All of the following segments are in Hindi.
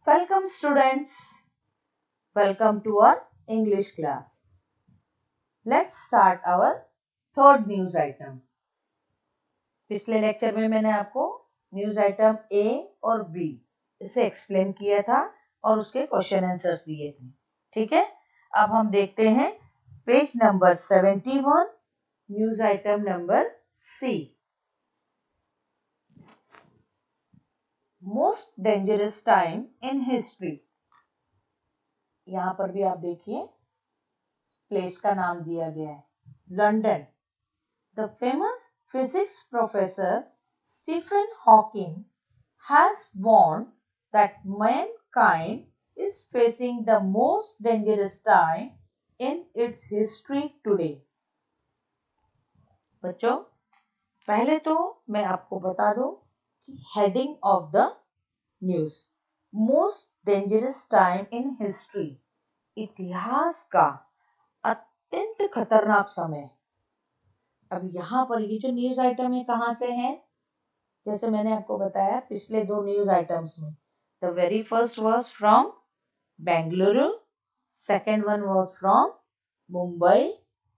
Welcome students. Welcome to our English class. Let's start our third news item. पिछले लेक्चर में मैंने आपको न्यूज आइटम ए और बी इसे एक्सप्लेन किया था और उसके क्वेश्चन आंसर्स दिए थे। ठीक है, अब हम देखते हैं page number 71 news item number C. Most dangerous time in history. यहाँ पर भी आप देखिए प्लेस का नाम दिया गया है, London. The famous physics professor Stephen Hawking has warned that mankind is facing the most dangerous time in its history today. बच्चों, पहले तो मैं आपको बता दूं कि heading of the news, most dangerous time in history, इतिहास का अत्यंत खतरनाक समय। अब यहाँ पर ये जो न्यूज आइटम है कहाँ से है, जैसे मैंने आपको बताया पिछले दो न्यूज आइटम्स में, the very first was from Bengaluru, second one was from Mumbai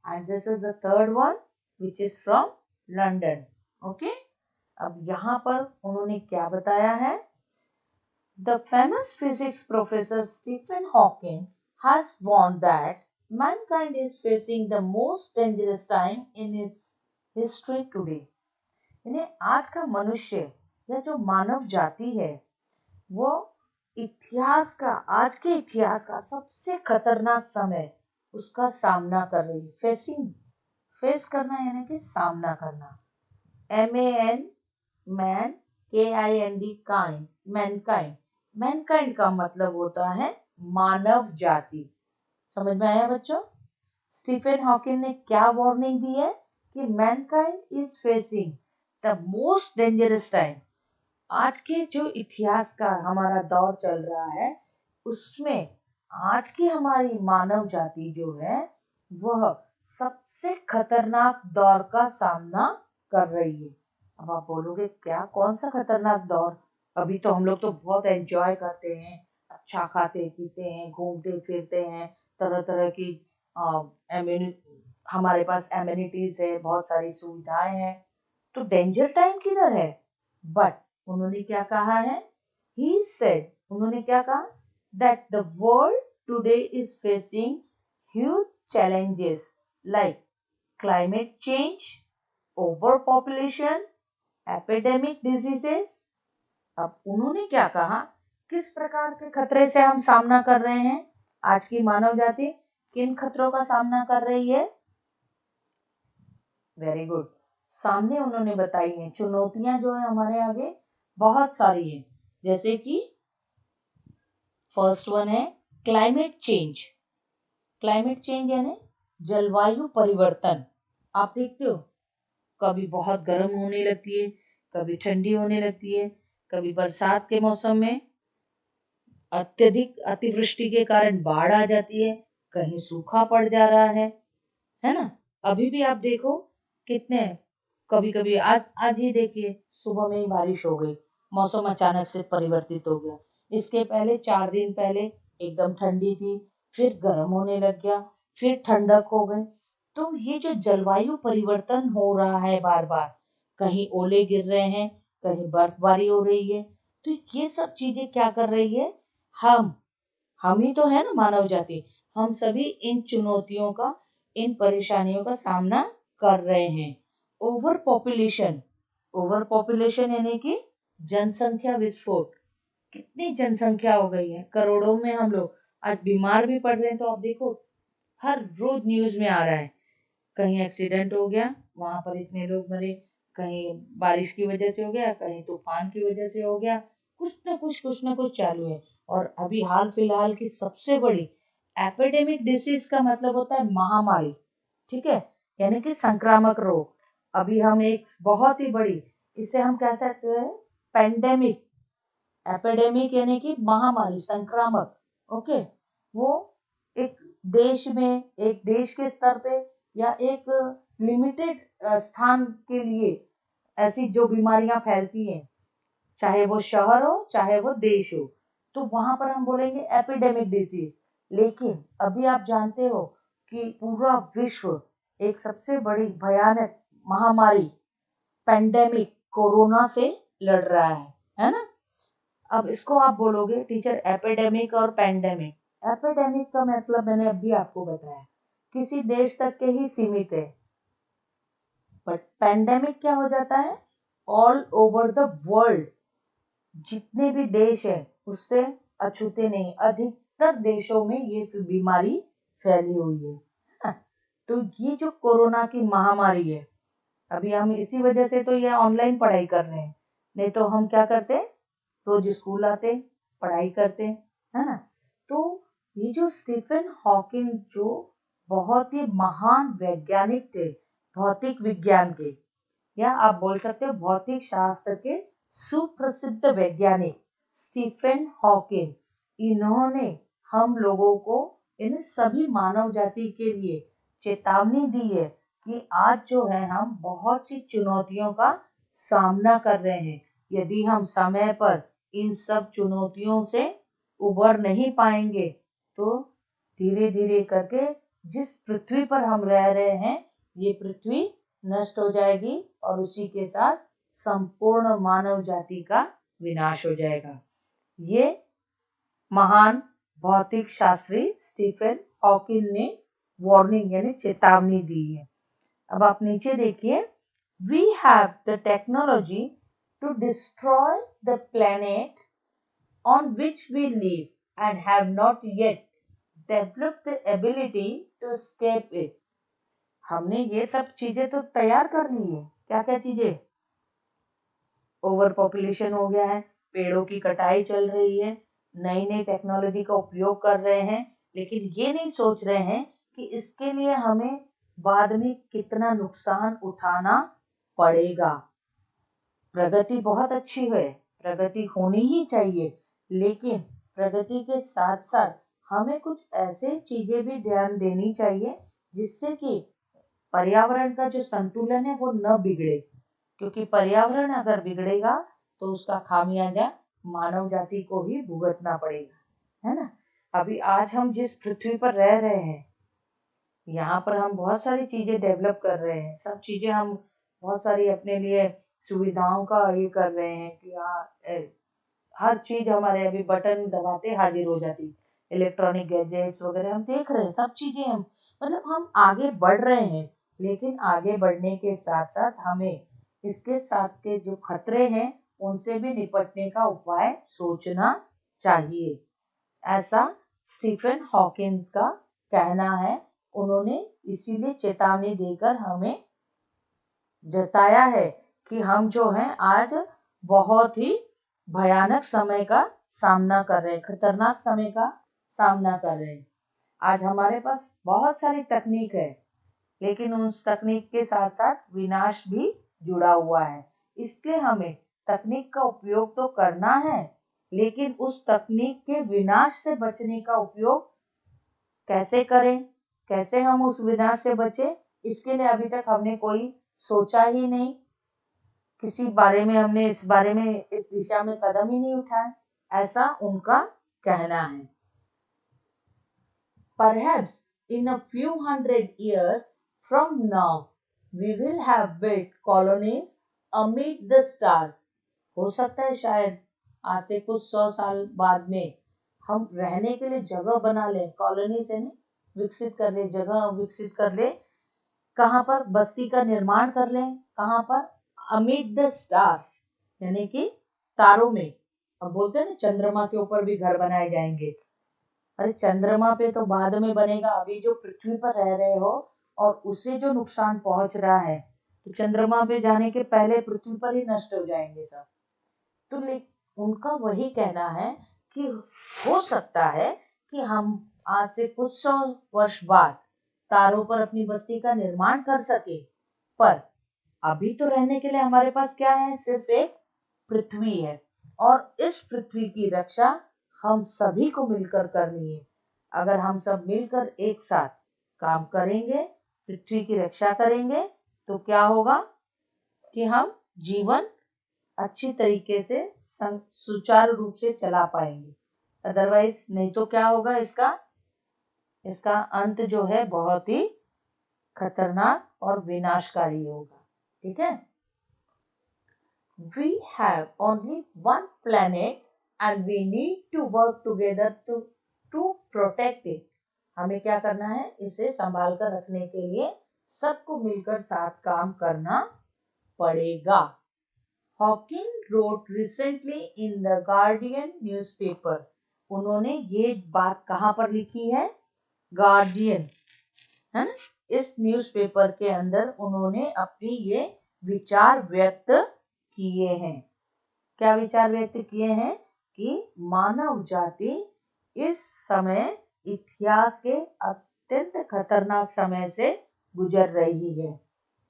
and this is the third one which is from London. Okay, अब यहाँ पर उन्होंने क्या बताया है, the famous physics professor Stephen Hawking has warned that mankind is facing the most dangerous time in its history today. इन्हें आज का मनुष्य या जो मानव जाति है वो इतिहास का, आज के इतिहास का सबसे खतरनाक समय उसका सामना कर रही है। फेस करना यानी कि सामना करना। MAN man, KIND kind, Mankind. Mankind का मतलब होता है मानव जाति। समझ में आया बच्चों? स्टीफन हॉकिंग ने क्या वार्निंग दी है कि Mankind is facing the most dangerous time. आज के जो इतिहास का हमारा दौर चल रहा है उसमें आज की हमारी मानव जाति जो है वह सबसे खतरनाक दौर का सामना कर रही है। अब आप बोलोगे क्या, कौन सा खतरनाक दौर? अभी तो हम लोग तो बहुत एंजॉय करते हैं, अच्छा खाते पीते हैं, घूमते फिरते हैं, तरह तरह की हमारे पास एमिनिटीज है, बहुत सारी सुविधाएं हैं, तो डेंजर टाइम किधर है? बट उन्होंने क्या कहा है, ही सेड, उन्होंने क्या कहा, that the world today is facing huge challenges like climate change, over population, epidemic diseases. अब उन्होंने क्या कहा, किस प्रकार के खतरे से हम सामना कर रहे हैं, आज की मानव जाति किन खतरों का सामना कर रही है? वेरी गुड, सामने उन्होंने बताई है चुनौतियां जो है हमारे आगे बहुत सारी हैं, जैसे कि फर्स्ट वन है क्लाइमेट चेंज। क्लाइमेट चेंज यानी जलवायु परिवर्तन। आप देखते हो कभी बहुत गर्म होने लगती है, कभी ठंडी होने लगती है, कभी बरसात के मौसम में अत्यधिक अतिवृष्टि के कारण बाढ़ आ जाती है, कहीं सूखा पड़ जा रहा है ना? अभी भी आप देखो कितने, कभी कभी आज ही देखिए सुबह में ही बारिश हो गई, मौसम अचानक से परिवर्तित हो गया। इसके पहले 4 दिन पहले एकदम ठंडी थी, फिर गर्म होने लग गया, फिर ठंडक हो गई। तो ये जो जलवायु परिवर्तन हो रहा है बार बार, कहीं ओले गिर रहे हैं, कहीं बर्फबारी हो रही है, तो ये सब चीजें क्या कर रही है, हम ही तो है ना मानव जाति, हम सभी इन चुनौतियों का, इन परेशानियों का सामना कर रहे हैं। ओवर पॉपुलेशन यानी कि जनसंख्या विस्फोट। कितनी जनसंख्या हो गई है, करोड़ों में हम लोग आज बीमार भी पड़ रहे हैं। तो आप देखो हर रोज न्यूज में आ रहा है, कहीं एक्सीडेंट हो गया, वहां पर इतने लोग मरे, कहीं बारिश की वजह से हो गया, कहीं तूफान की वजह से हो गया, कुछ ना कुछ चालू है। और अभी हाल फिलहाल की सबसे बड़ी एपिडेमिक डिसीज का मतलब होता है महामारी, ठीक है, यानी कि संक्रामक रोग। अभी हम एक बहुत ही बड़ी, इसे हम कह सकते हैं पेंडेमिक। एपिडेमिक यानी कि महामारी, संक्रामक। ओके, वो एक देश में, एक देश के स्तर पे या एक लिमिटेड स्थान के लिए ऐसी जो बीमारियां फैलती हैं, चाहे वो शहर हो चाहे वो देश हो, तो वहां पर हम बोलेंगे एपिडेमिक डिसीज। लेकिन अभी आप जानते हो कि पूरा विश्व एक सबसे बड़ी भयानक महामारी पेंडेमिक कोरोना से लड़ रहा है ना। अब इसको आप बोलोगे टीचर एपिडेमिक और पेंडेमिक। एपिडेमिक का मतलब मैंने अभी आपको बताया, किसी देश तक के ही सीमित है। बट पेंडेमिक क्या हो जाता है, ऑल ओवर द वर्ल्ड, जितने भी देश हैं उससे अछूते नहीं, अधिकतर देशों में ये बीमारी फैली हुई है। तो ये जो कोरोना की महामारी है, अभी हम इसी वजह से तो ये ऑनलाइन पढ़ाई कर रहे हैं, नहीं तो हम क्या करते, रोज स्कूल आते, पढ़ाई करते, है ना। तो ये जो स्टीफन हॉकिंग जो बहुत ही महान वैज्ञानिक थे, भौतिक विज्ञान के, या आप बोल सकते हो भौतिक शास्त्र के सुप्रसिद्ध वैज्ञानिक स्टीफन हॉकिंग, इन्होंने हम लोगों को, इन सभी मानव जाति के लिए चेतावनी दी है कि आज जो है हम बहुत सी चुनौतियों का सामना कर रहे हैं। यदि हम समय पर इन सब चुनौतियों से उबर नहीं पाएंगे तो धीरे धीरे करके जिस पृथ्वी पर हम रह रहे हैं ये पृथ्वी नष्ट हो जाएगी और उसी के साथ संपूर्ण मानव जाति का विनाश हो जाएगा। ये महान भौतिक शास्त्री स्टीफन हॉकिंग ने वार्निंग यानी चेतावनी दी है। अब आप नीचे देखिए, we have the technology to destroy the planet on which we live and have not yet developed the ability to escape it. हमने ये सब चीजें तो तैयार कर ली है, क्या क्या चीजें, ओवर पॉपुलेशन हो गया है, पेड़ों की कटाई चल रही है, नई नई टेक्नोलॉजी का उपयोग कर रहे हैं, लेकिन ये नहीं सोच रहे हैं कि इसके लिए हमें बाद में कितना नुकसान उठाना पड़ेगा। प्रगति बहुत अच्छी है, प्रगति होनी ही चाहिए, लेकिन प्रगति के साथ साथ हमें कुछ ऐसे चीजें भी ध्यान देनी चाहिए जिससे कि पर्यावरण का जो संतुलन है वो न बिगड़े, क्योंकि पर्यावरण अगर बिगड़ेगा तो उसका खामियाजा मानव जाति को ही भुगतना पड़ेगा, है ना। अभी आज हम जिस पृथ्वी पर रह रहे हैं, यहाँ पर हम बहुत सारी चीजें डेवलप कर रहे हैं, सब चीजें हम बहुत सारी अपने लिए सुविधाओं का ये कर रहे हैं कि हर चीज हमारे अभी बटन दबाते हाजिर हो जाती, इलेक्ट्रॉनिक गैजेट्स वगैरह हम देख रहे हैं, सब चीजें हम मतलब हम आगे बढ़ रहे हैं, लेकिन आगे बढ़ने के साथ साथ हमें इसके साथ के जो खतरे हैं उनसे भी निपटने का उपाय सोचना चाहिए, ऐसा स्टीफन हॉकिंस का कहना है। उन्होंने इसीलिए चेतावनी देकर हमें जताया है कि हम जो हैं आज बहुत ही भयानक समय का सामना कर रहे हैं, खतरनाक समय का सामना कर रहे हैं। आज हमारे पास बहुत सारी तकनीक है, लेकिन उस तकनीक के साथ साथ विनाश भी जुड़ा हुआ है, इसलिए हमें तकनीक का उपयोग तो करना है, लेकिन उस तकनीक के विनाश से बचने का उपयोग कैसे करें, कैसे हम उस विनाश से बचे, इसके लिए अभी तक हमने कोई सोचा ही नहीं, किसी बारे में हमने इस बारे में इस दिशा में कदम ही नहीं उठाया, ऐसा उनका कहना है। Perhaps in a few hundred years from now, we will have built colonies amid the stars. हो सकता है शायद आज से कुछ 100 साल बाद में हम रहने के लिए जगह बना लें, कॉलोनी से नहीं विकसित कर ले, जगह विकसित कर ले, कहाँ पर बस्ती का निर्माण कर लें, कहाँ पर, अमिड द स्टार्स यानी कि तारों में। अब बोलते हैं ना चंद्रमा के ऊपर भी घर बनाए जाएंगे, अरे चंद्रमा पे तो बाद में बनेगा, अभी जो पृथ्वी पर रह रहे हो और उससे जो नुकसान पहुंच रहा है, तो चंद्रमा पे जाने के पहले पृथ्वी पर ही नष्ट हो जाएंगे सब। तो उनका वही कहना है कि हो सकता है कि हम आज से कुछ 100 वर्ष बाद तारों पर अपनी बस्ती का निर्माण कर सके, पर अभी तो रहने के लिए हमारे पास क्या है, सिर्फ एक पृथ्वी है, और इस पृथ्वी की रक्षा हम सभी को मिलकर करनी है। अगर हम सब मिलकर एक साथ काम करेंगे, पृथ्वी की रक्षा करेंगे, तो क्या होगा कि हम जीवन अच्छी तरीके से सुचारू रूप से चला पाएंगे। अदरवाइज नहीं तो क्या होगा, इसका अंत जो है बहुत ही खतरनाक और विनाशकारी होगा। ठीक है। We have only one planet and we need to work together to protect it. हमें क्या करना है, इसे संभाल कर रखने के लिए सबको मिलकर साथ काम करना पड़ेगा। Hawking wrote recently in the Guardian newspaper. उन्होंने ये बात कहाँ पर लिखी है, गार्डियन, है ना। इस न्यूज़पेपर के अंदर उन्होंने अपनी ये विचार व्यक्त किए हैं। क्या विचार व्यक्त किए हैं कि मानव जाति इस समय इतिहास के अत्यंत खतरनाक समय से गुजर रही है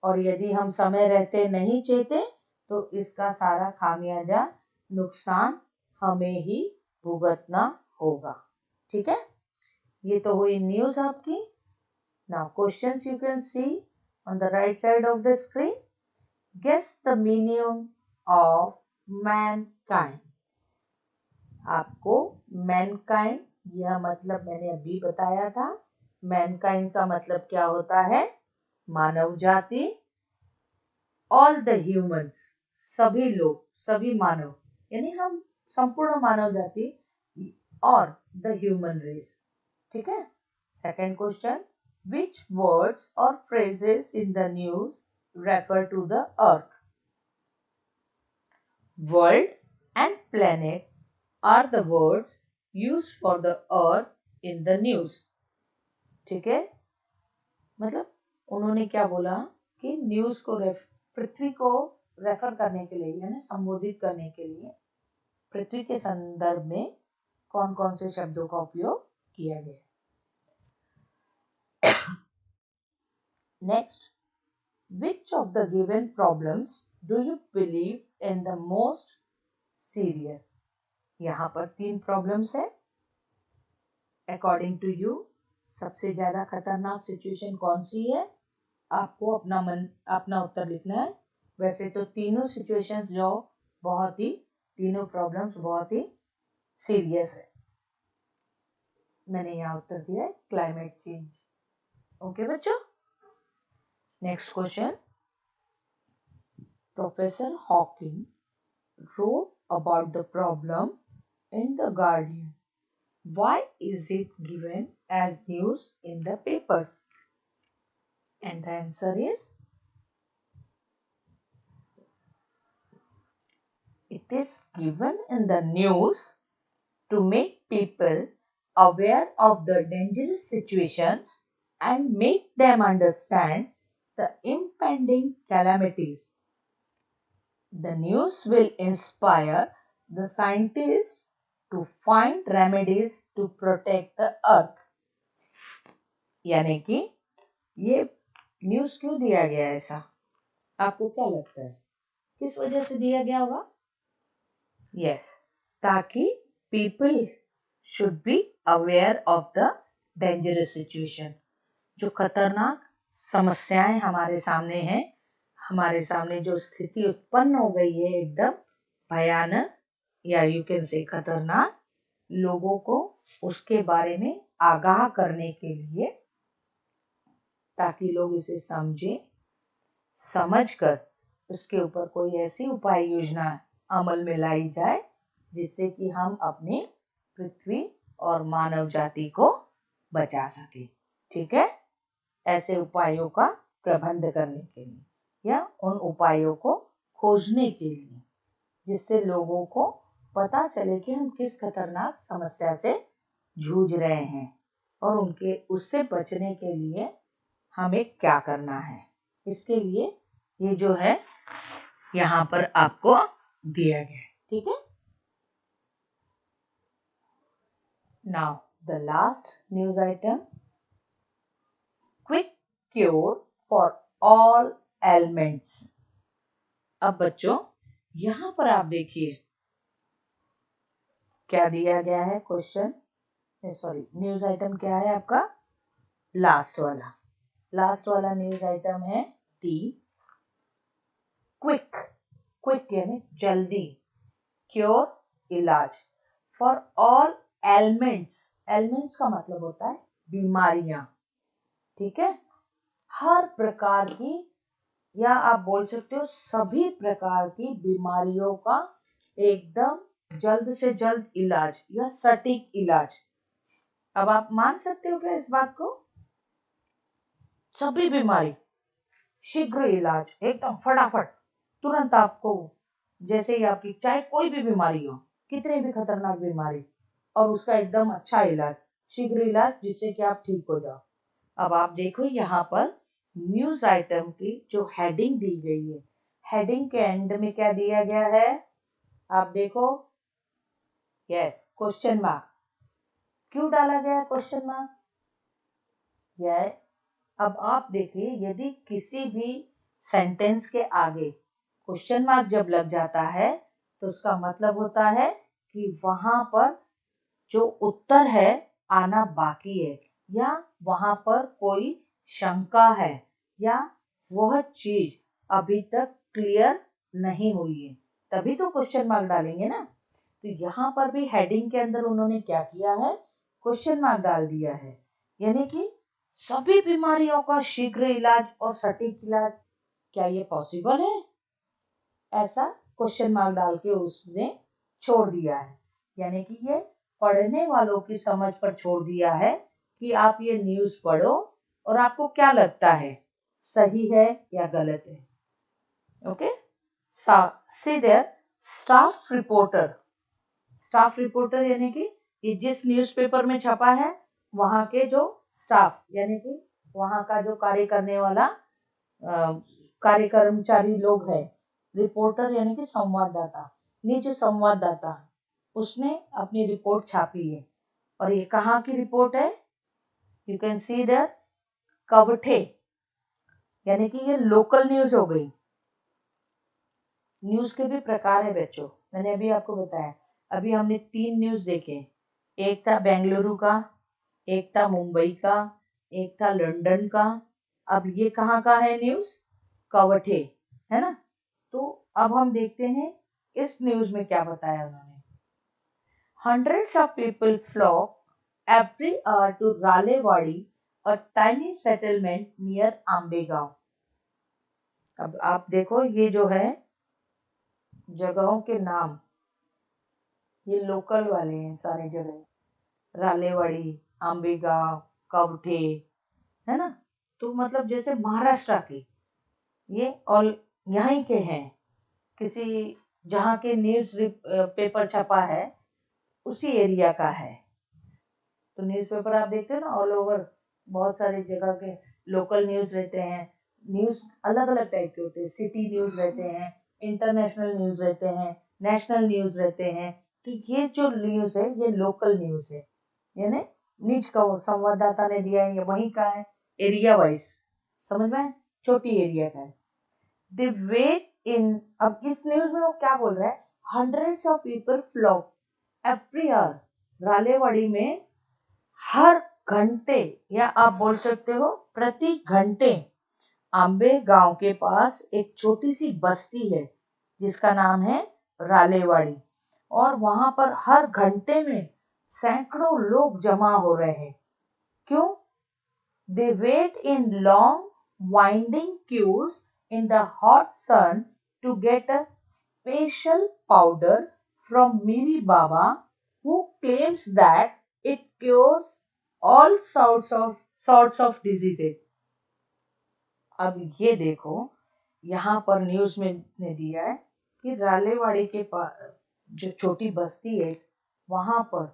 और यदि हम समय रहते नहीं चेते तो इसका सारा खामियाजा नुकसान हमें ही भुगतना होगा। ठीक है, ये तो हुई न्यूज आपकी। Now questions you can see on the right side of the screen. Guess the meaning of mankind. आपको मैनकाइंड यह मतलब मैंने अभी बताया था। मैनकाइंड का मतलब क्या होता है, मानव जाति। ऑल द ह्यूमंस, सभी लोग, सभी मानव, यानी हम संपूर्ण मानव जाति और द ह्यूमन रेस। ठीक है। Second question, which words or phrases in the news refer to the earth? World and planet are the words used for the earth in the news. ठीक है, मतलब उन्होंने क्या बोला कि न्यूज को पृथ्वी को रेफर करने के लिए यानी संबोधित करने के लिए पृथ्वी के संदर्भ में कौन कौन से शब्दों का उपयोग किया गया। Next, which of the given problems do you believe in the most serious? यहाँ पर 3 प्रॉब्लम्स है। अकॉर्डिंग टू यू सबसे ज्यादा खतरनाक सिचुएशन कौन सी है, आपको अपना उत्तर लिखना है। वैसे तो तीनों सिचुएशंस जो तीनों प्रॉब्लम्स बहुत ही सीरियस है। मैंने यहाँ उत्तर दिया है क्लाइमेट चेंज। ओके बच्चों, next question. Professor Hawking wrote about the problem in the Guardian. Why is it given as news in the papers? And the answer is, it is given in the news to make people aware of the dangerous situations and make them understand the impending calamities. The news will inspire the scientists to find remedies to protect the earth. यानी कि ये न्यूज क्यों दिया गया ऐसा, आपको क्या लगता है, किस वजह से दिया गया होगा? यस, ताकि people should be aware of the dangerous situation. जो खतरनाक समस्याएं हमारे सामने हैं, हमारे सामने जो स्थिति उत्पन्न हो गई है एकदम भयानक या यू कैन से खतरनाक, लोगों को उसके बारे में आगाह करने के लिए, ताकि लोग इसे समझकर उसके ऊपर कोई ऐसी उपाय योजना अमल में लाई जाए जिससे कि हम अपनी पृथ्वी और मानव जाति को बचा सके। ठीक है, ऐसे उपायों का प्रबंध करने के लिए या उन उपायों को खोजने के लिए, जिससे लोगों को पता चले कि हम किस खतरनाक समस्या से जूझ रहे हैं और उससे बचने के लिए हमें क्या करना है। इसके लिए ये जो है यहाँ पर आपको दिया गया है। ठीक है। Now the last news item, quick cure for all elements. अब बच्चों यहाँ पर आप देखिए क्या दिया गया है क्वेश्चन, सॉरी न्यूज आइटम क्या है आपका, लास्ट वाला न्यूज आइटम है दी क्विक यानी जल्दी, क्योर इलाज, फॉर ऑल एलिमेंट्स का मतलब होता है बीमारियां, ठीक है। हर प्रकार की, या आप बोल सकते हो सभी प्रकार की बीमारियों का एकदम जल्द से जल्द इलाज या सटीक इलाज। अब आप मान सकते हो क्या इस बात को? सभी बीमारी शीघ्र इलाज, एकदम फटाफट, तुरंत आपको, जैसे ही आपकी चाहे कोई भी बीमारी हो, कितनी भी खतरनाक बीमारी, और उसका एकदम अच्छा इलाज, शीघ्र इलाज, जिससे कि आप ठीक हो जाओ। अब आप देखो यहाँ पर न्यूज आइटम की जो हेडिंग दी गई है, हेडिंग के एंड में क्या दिया गया है आप देखो, यस, क्वेश्चन मार्क। क्यों डाला गया है क्वेश्चन मार्क? यह, अब आप देखिए, यदि किसी भी सेंटेंस के आगे क्वेश्चन मार्क जब लग जाता है तो उसका मतलब होता है कि वहां पर जो उत्तर है आना बाकी है, या वहां पर कोई शंका है, या वह चीज अभी तक क्लियर नहीं हुई है, तभी तो क्वेश्चन मार्क डालेंगे ना। तो यहाँ पर भी हेडिंग के अंदर उन्होंने क्या किया है, क्वेश्चन मार्क डाल दिया है, यानी कि सभी बीमारियों का शीघ्र इलाज और सटीक इलाज, क्या ये पॉसिबल है? ऐसा क्वेश्चन मार्क डाल के उसने छोड़ दिया है, यानी कि ये पढ़ने वालों की समझ पर छोड़ दिया है कि आप ये न्यूज पढ़ो और आपको क्या लगता है, सही है या गलत है। Okay, see their staff reporter. Staff reporter यानी कि ये जिस न्यूज़पेपर में छपा है वहां के जो स्टाफ, यानी कि वहां का जो कार्य करने वाला कार्य कर्मचारी लोग है। रिपोर्टर यानी कि संवाददाता, निज संवाददाता, उसने अपनी रिपोर्ट छापी है। और ये कहाँ की रिपोर्ट है? You can see the Kavathe, यानी कि ये लोकल न्यूज हो गई। न्यूज के भी प्रकार है बच्चों, मैंने अभी आपको बताया। अभी हमने 3 न्यूज देखे, एक था बेंगलुरु का, एक था मुंबई का, एक था लंदन का। अब ये कहाँ का है न्यूज? कवठे, है ना। तो अब हम देखते हैं इस न्यूज में क्या बताया उन्होंने। Hundreds of people flock every hour to Ralewadi, a tiny settlement near Ambegaon. अब आप देखो, ये जो है जगहों के नाम, ये लोकल वाले हैं सारी जगह, रालेवाड़ी, आंबेगांव, कवठे, है ना। तो मतलब जैसे महाराष्ट्र के ये और यहीं के हैं, किसी जहाँ के न्यूज पेपर छपा है उसी एरिया का है। तो न्यूज़पेपर आप देखते हो ना, ऑल ओवर बहुत सारी जगह के लोकल न्यूज रहते हैं। न्यूज अलग अलग टाइप के होते हैं, सिटी न्यूज रहते हैं, इंटरनेशनल न्यूज रहते हैं, नेशनल न्यूज रहते हैं। तो ये जो न्यूज है ये लोकल न्यूज है, यानी निज का वो संवाददाता ने दिया है, ये वहीं का है, एरिया वाइज, समझ में, छोटी एरिया का है। द वेट इन, अब इस न्यूज में वो क्या बोल रहा है, hundreds of people flock every hour, Ralewadi में हर घंटे, या आप बोल सकते हो प्रति घंटे, आंबे गांव के पास एक छोटी सी बस्ती है जिसका नाम है रालेवाड़ी, और वहां पर हर घंटे में सैकड़ों लोग जमा हो रहे हैं। क्यों? They wait in long winding queues in the hot sun to get a special powder from Miri Baba, who claims that it cures all sorts of diseases. अब ये देखो, यहाँ पर न्यूज में ने दिया है कि रालेवाड़ी के पास जो छोटी बस्ती है वहां पर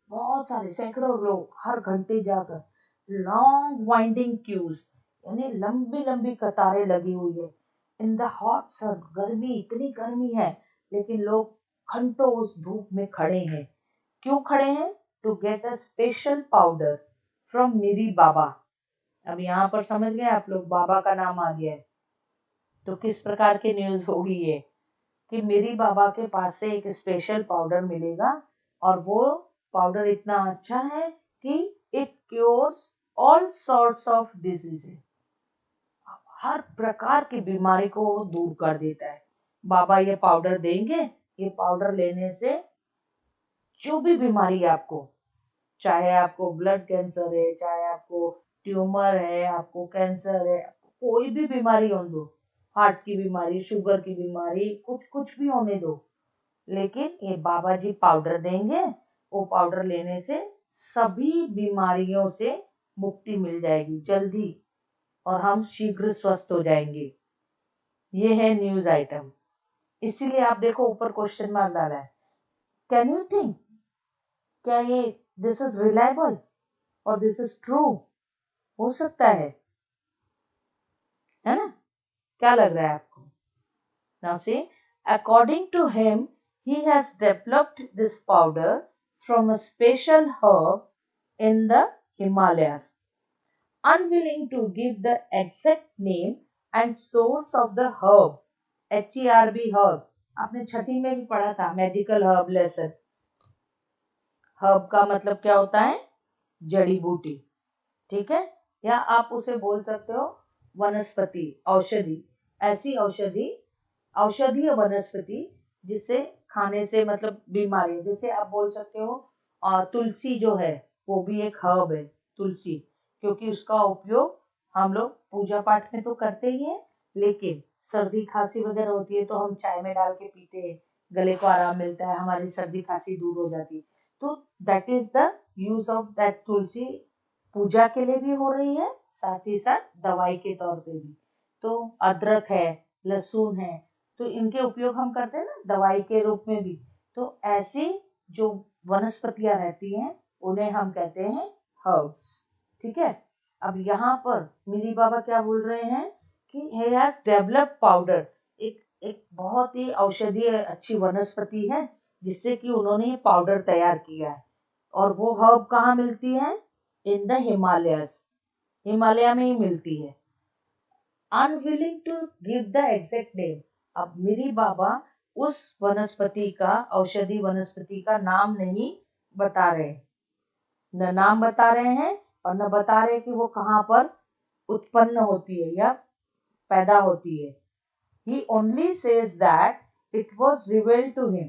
बहुत सारे सैकड़ों लोग हर घंटे जाकर, लॉन्ग वाइंडिंग क्यूज, यानी लंबी लंबी कतारें लगी हुई है, इन द हॉट सन, गर्मी, इतनी गर्मी है लेकिन लोग घंटों उस धूप में खड़े हैं। क्यों खड़े हैं? To get a special powder from Miri Baba. अब यहाँ पर समझ गए आप लोग, बाबा का नाम आ गया है। तो किस प्रकार की न्यूज होगी ये, कि मेरी बाबा के पास से एक स्पेशल पाउडर मिलेगा, और वो पाउडर इतना अच्छा है कि it cures all sorts of disease, हर प्रकार की बीमारी को वो दूर कर देता है। बाबा ये पाउडर देंगे, ये पाउडर लेने से जो भी बीमारी है आपको, चाहे आपको ब्लड कैंसर है, चाहे आपको ट्यूमर है, आपको कैंसर है, कोई भी बीमारी हो दो, हार्ट की बीमारी, शुगर की बीमारी, कुछ कुछ भी होने दो, लेकिन ये बाबा जी पाउडर देंगे, वो पाउडर लेने से सभी बीमारियों से मुक्ति मिल जाएगी जल्दी, और हम शीघ्र स्वस्थ हो जाएंगे। ये है न्यूज आइटम। इसीलिए आप देखो ऊपर क्वेश्चन मार्क डाला है। कैन यू थिंक, क्या ये दिस इज रिलायबल और दिस इज ट्रू हो सकता है ना? क्या लग रहा है आपको? Now see, according to him, he has developed this powder from a special herb in the Himalayas. Unwilling to give the exact name and source of the herb, HERB herb, आपने छठी में भी पढ़ा था मैजिकल हर्ब लेसन। हर्ब का मतलब क्या होता है? जड़ी बूटी, ठीक है, या आप उसे बोल सकते हो वनस्पति, औषधि, ऐसी औषधि, औषधीय वनस्पति जिससे खाने से मतलब बीमारी, जैसे आप बोल सकते हो तुलसी जो है वो भी एक हर्ब है, तुलसी, क्योंकि उसका उपयोग हम लोग पूजा पाठ में तो करते ही हैं, लेकिन सर्दी खांसी वगैरह होती है तो हम चाय में डाल के पीते हैं, गले को आराम मिलता है, हमारी सर्दी खांसी दूर हो जाती है। तो that is the use of that tulsi, पूजा के लिए भी हो रही है, साथ ही साथ दवाई के तौर पे भी। तो अदरक है, लहसुन है, तो इनके उपयोग हम करते हैं ना दवाई के रूप में भी। तो ऐसी जो वनस्पतियां रहती हैं उन्हें हम कहते हैं हर्ब्स, ठीक है। अब यहाँ पर मिरी बाबा क्या बोल रहे हैं कि he has developed पाउडर, एक बहुत ही औषधीय अच्छी वनस्पति है जिससे कि उन्होंने ये पाउडर तैयार किया है, और वो हर्ब कहाँ मिलती है? इन द हिमालयस, हिमालय में ही मिलती है। Unwilling to give the exact name, अब मिरी बाबा उस वनस्पति का, औषधि वनस्पति का नाम नहीं बता रहे, न नाम बता रहे हैं और न बता रहे कि वो कहाँ पर उत्पन्न होती है या पैदा होती है। He only says that it was revealed to him.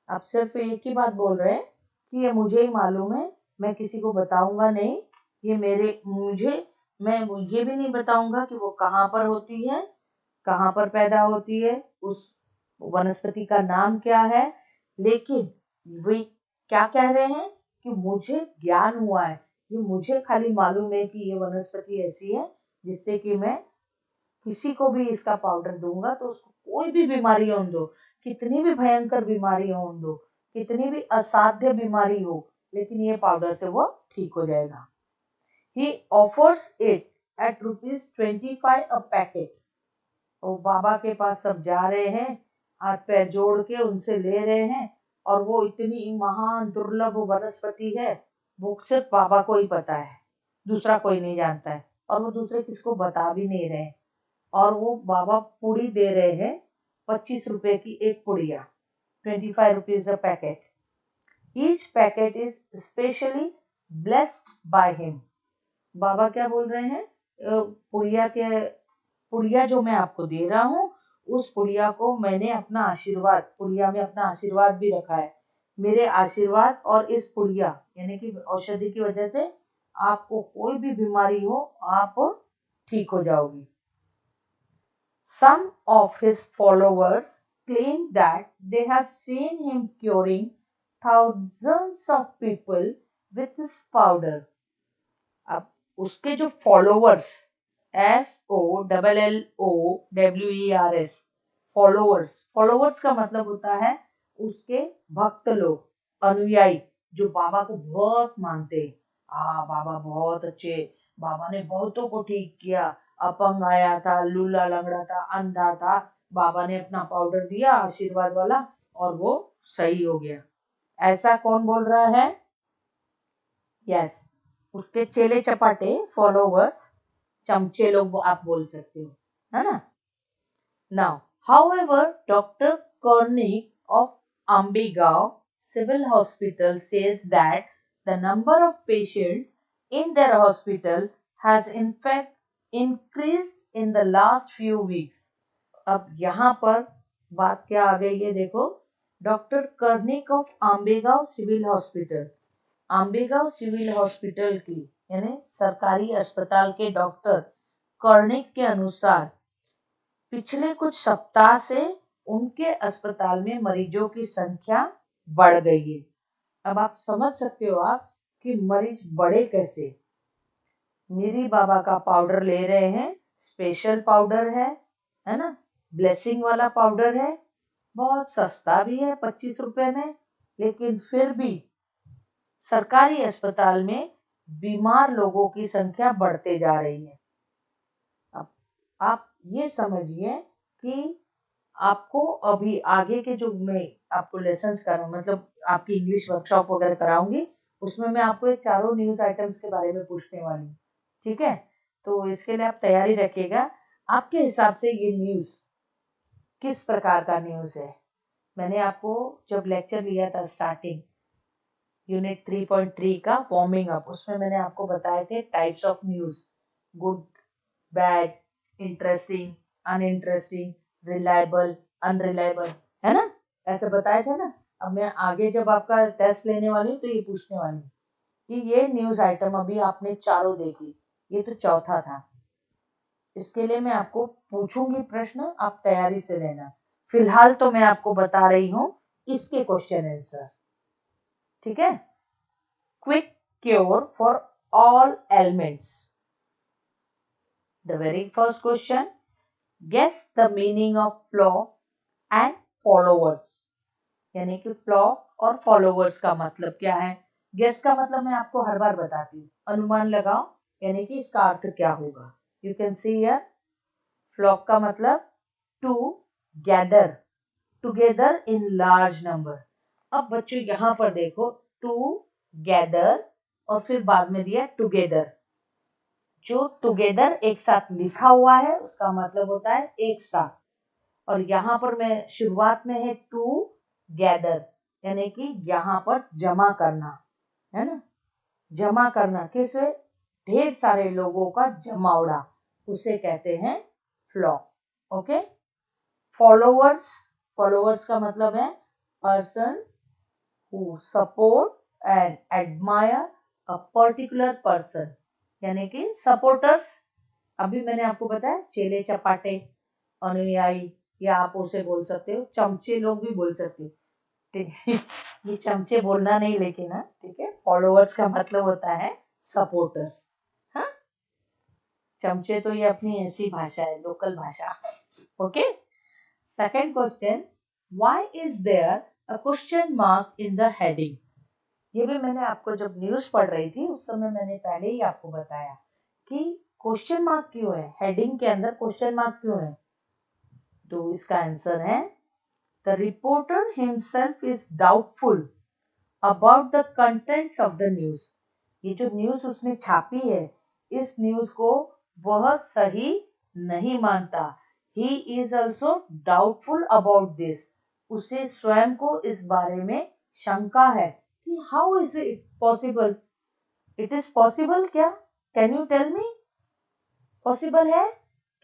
अब सिर्फ एक ही बात बोल रहे हैं कि ये मुझे ही मालूम है, मैं किसी को बताऊंगा नहीं, ये मुझे भी नहीं बताऊंगा कि वो कहाँ पर होती है, कहाँ पर पैदा होती है, उस वनस्पति का नाम क्या है, लेकिन वे क्या कह रहे हैं कि मुझे ज्ञान हुआ है, ये मुझे खाली मालूम है कि ये वनस्पति ऐसी है जिससे कि मैं किसी को भी इसका पाउडर दूंगा तो उसको कोई भी बीमारी हो दो, कितनी भी भयंकर बीमारी हो दो, कितनी भी असाध्य बीमारी हो, लेकिन ये पाउडर से वो ठीक हो जाएगा। He offers it at ₹25 a packet. वो बाबा के पास सब जा रहे हैं, हाथ पैर जोड़ के उनसे ले रहे हैं, और वो इतनी महान दुर्लभ वनस्पति है, वो सिर्फ बाबा को ही पता है, दूसरा कोई नहीं जानता है, और वो दूसरे किसको बता भी नहीं रहे। और वो बाबा पुड़ी दे रहे हैं, 25 रुपए की एक पुड़िया, 25 rupees a packet. Each packet is specially blessed by him. बाबा क्या बोल रहे हैं? पुड़िया जो मैं आपको दे रहा हूँ, उस पुड़िया को मैंने अपना आशीर्वाद, पुड़िया में अपना आशीर्वाद भी रखा है, मेरे आशीर्वाद और इस पुड़िया यानी कि औषधि की वजह से आपको कोई भी बीमारी हो, आप ठीक हो जाओगी। Some of his followers claim that they have seen him curing thousands of people with this powder. अब उसके जो followers, FOLLOWERS, followers का मतलब होता है उसके भक्त लोग, अनुयायी, जो बाबा को बहुत मानते हैं। बाबा बहुत अच्छे, बाबा ने बहुतों को ठीक किया, अपंग आया था, लूला लंगड़ा था, अंधा था, बाबा ने अपना पाउडर दिया आशीर्वाद वाला और वो सही हो गया। ऐसा कौन बोल रहा है? यस, उसके चेले चपाटे, फॉलोवर्स, चमचे लोग आप बोल सकते हो, है ना। Now however doctor Karnik of Ambegaon civil hospital says that the number of patients in their hospital has in fact increased in the last few weeks. अब यहाँ पर बात क्या आ गई है देखो, doctor Karnik of Ambegaon civil hospital, Ambegaon civil hospital की यानी सरकारी अस्पताल के डॉक्टर कर्णिक के अनुसार पिछले कुछ सप्ताह से उनके अस्पताल में मरीजों की संख्या बढ़ गई है। अब आप समझ सकते हो आप कि मरीज बढ़े कैसे। मेरी बाबा का पाउडर ले रहे हैं, स्पेशल पाउडर है ना, ब्लेसिंग वाला पाउडर है, बहुत सस्ता भी है 25 रुपए में, लेकिन फिर भी सरकारी अस्पताल में बीमार लोगों की संख्या बढ़ते जा रही है। अब आप ये समझिए कि आपको अभी आगे के जो मैं आपको लेसन्स कर रहा हूँ, मतलब आपकी इंग्लिश वर्कशॉप वगैरह कराऊंगी, उसमें मैं आपको ये चारों न्यूज आइटम्स के बारे में पूछने वाली हूँ। ठीक है, तो इसके लिए आप तैयारी रखिएगा। आपके हिसाब से ये न्यूज किस प्रकार का न्यूज है? मैंने आपको जब लेक्चर लिया था स्टार्टिंग यूनिट 3.3 का वार्मिंग अप, उसमें मैंने आपको बताए थे types of news, good, bad, interesting, uninteresting, reliable, unreliable, है ना, ऐसे बताए थे ना। अब मैं आगे जब आपका टेस्ट लेने वाली हूँ तो ये पूछने वाली हूँ कि ये न्यूज आइटम अभी आपने चारों देखी, ये तो चौथा था, इसके लिए मैं आपको पूछूंगी प्रश्न, आप तैयारी से लेना। फिलहाल तो मैं आपको बता रही हूँ इसके क्वेश्चन आंसर। ठीक है, quick cure for all elements. The very first question, guess the meaning of flock and followers. यानी कि फ्लॉक और फॉलोवर्स का मतलब क्या है? गेस का मतलब मैं आपको हर बार बताती हूँ, अनुमान लगाओ, यानी कि इसका अर्थ क्या होगा। You can see here, flock का मतलब to gather, together in large number. अब बच्चों यहां पर देखो, टू गैदर और फिर बाद में दिया टुगेदर। जो टुगेदर एक साथ लिखा हुआ है उसका मतलब होता है एक साथ, और यहाँ पर मैं शुरुआत में है टू गैदर, यानी कि यहाँ पर जमा करना, है ना, जमा करना, किसे? ढेर सारे लोगों का जमावड़ा, उसे कहते हैं फ्लॉक। ओके, फॉलोवर्स, फॉलोवर्स का मतलब है person who support and admire a particular person, यानी कि सपोर्टर्स। अभी मैंने आपको बताया चेले चपाटे, अनुयायी, या आप उसे बोल सकते हो चमचे, लोग भी बोल सकते हो। ठीक है, ये चमचे बोलना नहीं लेकिन है, ठीक है। फॉलोअर्स का मतलब होता है सपोर्टर्स। हाँ, चमचे तो ये अपनी ऐसी भाषा है, लोकल भाषा। Okay, second question, why is there a question mark in the heading? ये भी मैंने आपको जब न्यूज पढ़ रही थी उस समय मैंने पहले ही आपको बताया कि क्वेश्चन मार्क क्यों है, हेडिंग के अंदर क्वेश्चन मार्क क्यों है। तो इसका आंसर है, the reporter himself is doubtful about the contents of the news. ये जो न्यूज उसने छापी है, इस न्यूज को वह सही नहीं मानता। He is also doubtful about this, उसे स्वयं को इस बारे में शंका है कि how is it possible, it is possible क्या, can you tell me, possible है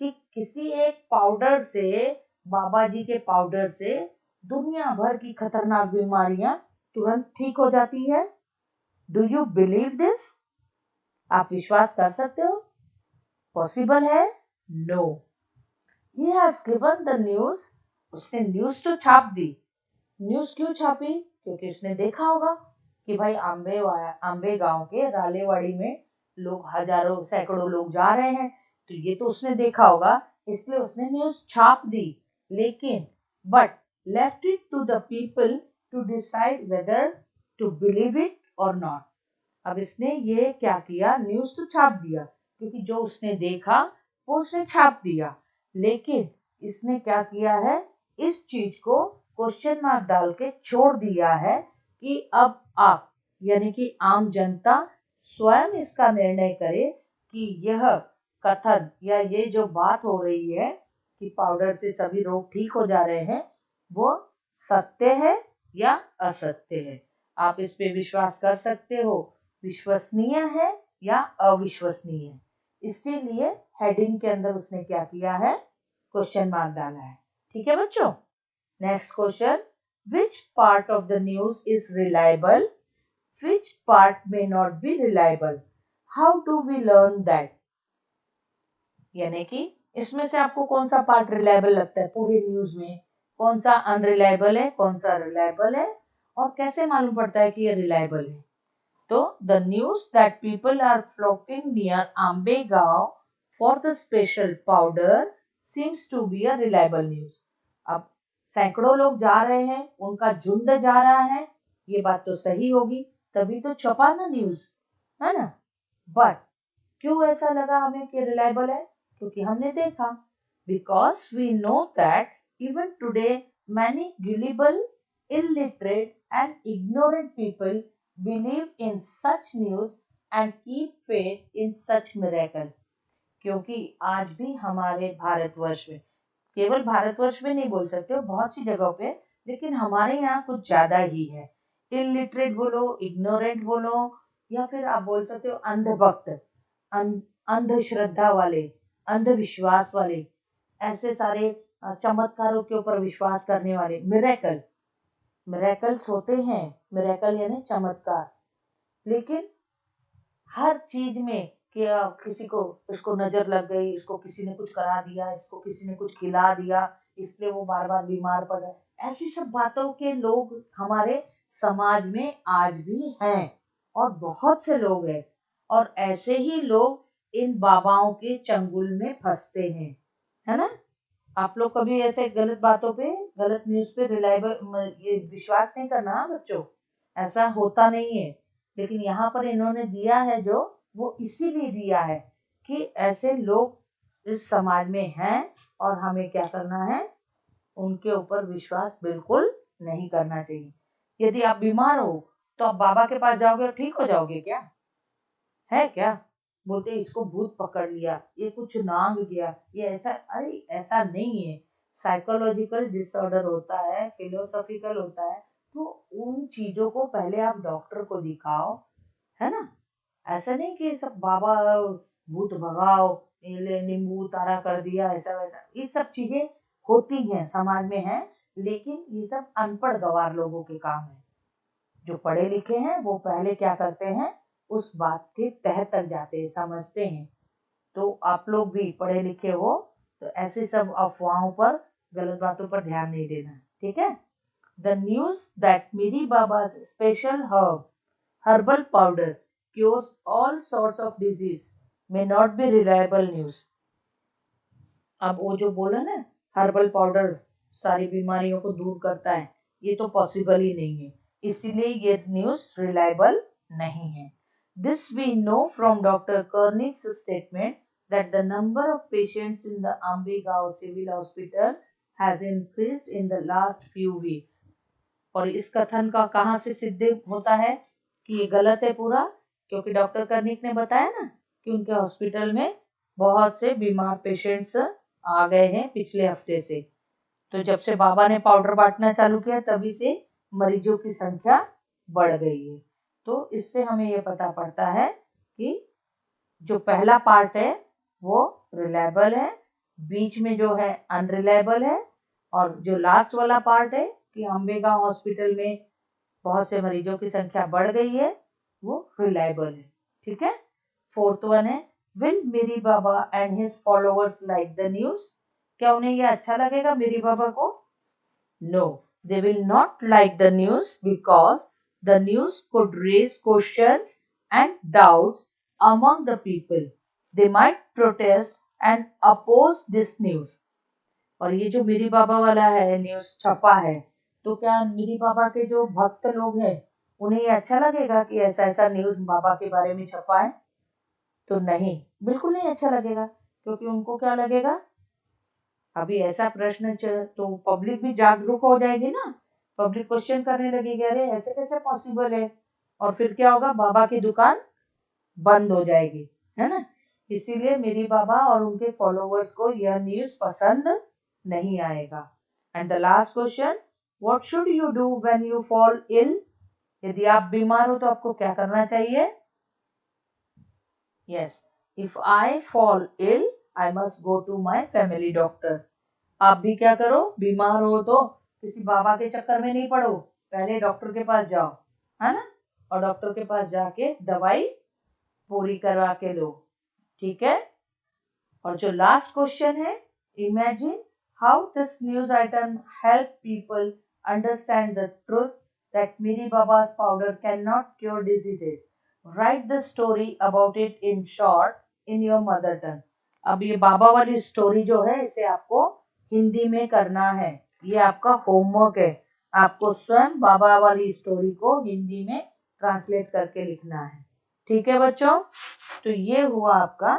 कि किसी एक पाउडर से, बाबा जी के पाउडर से दुनिया भर की खतरनाक बीमारियां तुरंत ठीक हो जाती है? Do you believe this? आप विश्वास कर सकते हो? पॉसिबल है? No. He has given the news, उसने न्यूज तो छाप दी। न्यूज क्यों छापी? क्योंकि उसने देखा होगा कि भाई आंबे गांव के रालेवाड़ी में लोग हजारों सैकड़ों लोग जा रहे हैं, तो ये तो उसने देखा होगा, इसलिए उसने न्यूज छाप दी। लेकिन but left it to the people to decide whether to believe it और नॉट। अब इसने ये क्या किया, न्यूज तो छाप दिया, क्योंकि जो उसने देखा वो उसने छाप दिया, लेकिन इसने क्या किया है, इस चीज को क्वेश्चन मार्क डाल के छोड़ दिया है कि अब आप, यानी कि आम जनता स्वयं इसका निर्णय करे कि यह कथन या ये जो बात हो रही है कि पाउडर से सभी रोग ठीक हो जा रहे हैं, वो सत्य है या असत्य है। आप इस पे विश्वास कर सकते हो, विश्वसनीय है या अविश्वसनीय। इसीलिए हेडिंग के अंदर उसने क्या किया है, क्वेश्चन मार्क डाला है। ठीक है बच्चों, next question, which part of the news is reliable? which part may not be reliable. How do we learn that? यानी कि इसमें से आपको कौन सा पार्ट रिलायबल लगता है पूरे न्यूज में, कौन सा अनरिलायबल है, कौन सा रिलायबल है, और कैसे मालूम पड़ता है कि ये रिलायबल है? तो the news that people are flocking near Ambegaon for the special powder seems to be a reliable news. अब सैकड़ों लोग जा रहे हैं, उनका झुंड जा रहा है, ये बात तो सही होगी, तभी तो छपा ना न्यूज, है ना? बट क्यों ऐसा लगा हमें कि रिलायबल है? क्योंकि हमने देखा. Because we know that even today many gullible, illiterate and ignorant people believe in such news and keep faith in such miracle. क्योंकि आज भी हमारे भारतवर्ष में, केवल भारतवर्ष में नहीं बोल सकते हो, बहुत सी जगहों पे, लेकिन हमारे यहाँ कुछ ज्यादा ही है. इलिटरेट बोलो, इग्नोरेंट बोलो, या फिर आप बोल सकते हो अंधभक्त, अंधश्रद्धा वाले, अंधविश्वास वाले, ऐसे सारे चमत्कारों के ऊपर विश्वास करने वाले. मिरेकल्स होते हैं, मिरेकल यानी चमत्कार, लेकिन हर चीज में कि किसी को, इसको नजर लग गई, इसको किसी ने कुछ करा दिया, इसको किसी ने कुछ खिला दिया, इसलिए वो बार बार बीमार पड़ रहा है, ऐसी सब बातों के लोग हमारे समाज में आज भी हैं, और बहुत से लोग हैं, और ऐसे ही लोग इन बाबाओं के चंगुल में फंसते हैं, है ना? आप लोग कभी ऐसे गलत बातों पे, गलत न्यूज पे रिलायबल ये विश्वास नहीं करना बच्चों, ऐसा होता नहीं है. लेकिन यहाँ पर इन्होंने दिया है जो, वो इसीलिए दिया है कि ऐसे लोग इस समाज में हैं, और हमें क्या करना है, उनके ऊपर विश्वास बिल्कुल नहीं करना चाहिए. यदि आप बीमार हो तो आप बाबा के पास जाओगे और ठीक हो जाओगे क्या? है क्या? बोलते इसको भूत पकड़ लिया, ये कुछ नांग गया, ये ऐसा. अरे ऐसा नहीं है. साइकोलॉजिकल डिसऑर्डर होता है, फिलोसॉफिकल होता है, तो उन चीजों को पहले आप डॉक्टर को दिखाओ, है ना? ऐसा नहीं कि सब बाबा भूत भगाओ, नींबू उतारा कर दिया, ऐसा वैसा, ये सब चीजें होती हैं, समाज में है, लेकिन ये सब अनपढ़ गवार लोगों के काम है. जो पढ़े लिखे हैं वो पहले क्या करते हैं, उस बात के तह तक जाते हैं, समझते हैं. तो आप लोग भी पढ़े लिखे हो तो ऐसे सब अफवाहों पर, गलत बातों पर ध्यान नहीं देना, ठीक है? द न्यूज दैट मेरी बाबा's special herbal powder cures all sorts of disease may not be reliable news. अब वो जो बोला ना, हर्बल पाउडर सारी बीमारियों को दूर करता है, ये तो पॉसिबल ही नहीं है, इसीलिए ये न्यूज रिलायबल नहीं है. This we know from Dr. Koenig's statement that the number of patients in the Ambegao Civil Hospital has increased in the last few weeks. और इस कथन का कहाँ से सिद्ध होता है कि ये गलत है पूरा? क्योंकि डॉक्टर कर्निक ने बताया ना कि उनके हॉस्पिटल में बहुत से बीमार पेशेंट्स आ गए हैं पिछले हफ्ते से. तो जब से बाबा ने पाउडर बांटना चालू किया, तभी से मरीजों की संख्या बढ़ गई है. तो इससे हमें ये पता पड़ता है कि जो पहला पार्ट है वो रिलायबल है, बीच में जो है अनरिलायबल है, और जो लास्ट वाला पार्ट है कि अंबेगांव हॉस्पिटल में बहुत से मरीजों की संख्या बढ़ गई है, वो रिलायबल है. ठीक है? फोर्थ वन है, will Miri Baba and his followers like the news? क्या उन्हें ये अच्छा लगेगा मेरी बाबा को? No, they will not like the news because the news could raise questions and doubts among the people. They might protest and oppose this news. और ये जो मेरी बाबा वाला है न्यूज छपा है, तो क्या मेरी बाबा के जो भक्त लोग हैं उन्हें ये अच्छा लगेगा कि ऐसा ऐसा न्यूज बाबा के बारे में छपा है? तो नहीं, बिल्कुल नहीं अच्छा लगेगा. क्योंकि उनको क्या लगेगा, अभी ऐसा प्रश्न तो पब्लिक भी जागरूक हो जाएगी ना, पब्लिक क्वेश्चन करने लगेगी, अरे ऐसे कैसे पॉसिबल है, और फिर क्या होगा, बाबा की दुकान बंद हो जाएगी, है ना? इसीलिए मेरी बाबा और उनके फॉलोअर्स को यह न्यूज पसंद नहीं आएगा. And the last question, what should you do when you fall ill? यदि आप बीमार हो तो आपको क्या करना चाहिए? Yes, if I fall ill I must go to my family doctor. आप भी क्या करो, बीमार हो तो किसी बाबा के चक्कर में नहीं पड़ो, पहले डॉक्टर के पास जाओ, है ना? और डॉक्टर के पास जाके दवाई पूरी करवा के लो, ठीक है। और जो लास्ट क्वेश्चन है, imagine how this news item help people understand the truth that Miri Baba's powder cannot cure diseases. Write the story about it in short in your mother tongue. अब ये बाबा वाली स्टोरी जो है इसे आपको हिंदी में करना है, ये आपका होमवर्क है। आपको स्वयं बाबा वाली स्टोरी को हिंदी में ट्रांसलेट करके लिखना है, ठीक है बच्चों। तो ये हुआ आपका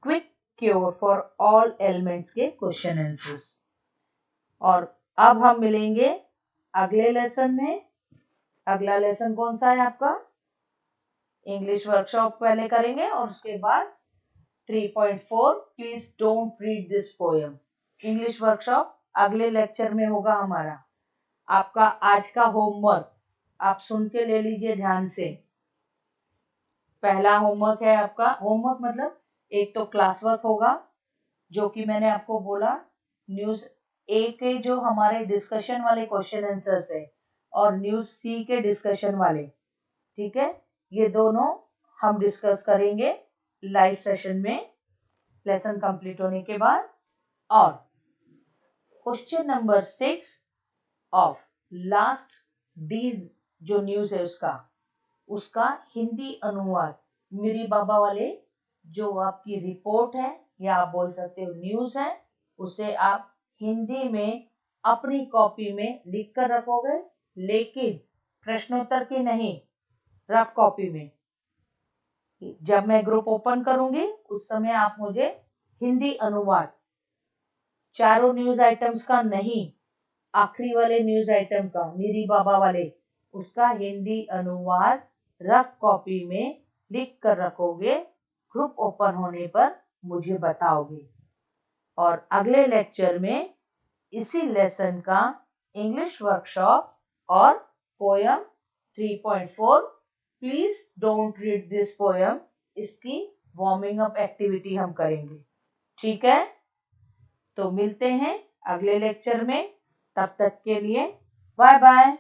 quick cure for all elements के क्वेश्चन आंसर्स। और अब हम मिलेंगे अगले लेसन में। अगला लेसन कौन सा है आपका? इंग्लिश वर्कशॉप पहले करेंगे और उसके बाद 3.4 please don't read this poem. English workshop अगले लेक्चर में होगा हमारा। आपका आज का होमवर्क आप सुन के ले लीजिए ध्यान से। पहला होमवर्क है आपका, होमवर्क मतलब एक तो क्लास वर्क होगा जो कि मैंने आपको बोला न्यूज ए के जो हमारे डिस्कशन वाले क्वेश्चन आंसर्स है और न्यूज सी के डिस्कशन वाले, ठीक है। ये दोनों हम डिस्कस करेंगे लाइव सेशन में लेसन कंप्लीट होने के बाद। और question number 6 of last D जो न्यूज है उसका हिंदी अनुवाद मीरी बाबा वाले जो आपकी रिपोर्ट है या आप बोल सकते हो न्यूज है, उसे आप हिंदी में अपनी कॉपी में लिख कर रखोगे, लेकिन प्रश्नोत्तर की नहीं, रफ कॉपी में। जब मैं ग्रुप ओपन करूंगी उस समय आप मुझे हिंदी अनुवाद चारों न्यूज आइटम्स का नहीं, आखिरी वाले न्यूज आइटम का मीरी बाबा वाले उसका हिंदी अनुवाद रफ कॉपी में लिख कर रखोगे। ग्रुप ओपन होने पर मुझे बताओगे और अगले लेक्चर में इसी लेसन का इंग्लिश वर्कशॉप और poem 3.4 please don't read this poem, इसकी वार्मिंग अप एक्टिविटी हम करेंगे, ठीक है। तो मिलते हैं अगले लेक्चर में, तब तक के लिए बाय बाय।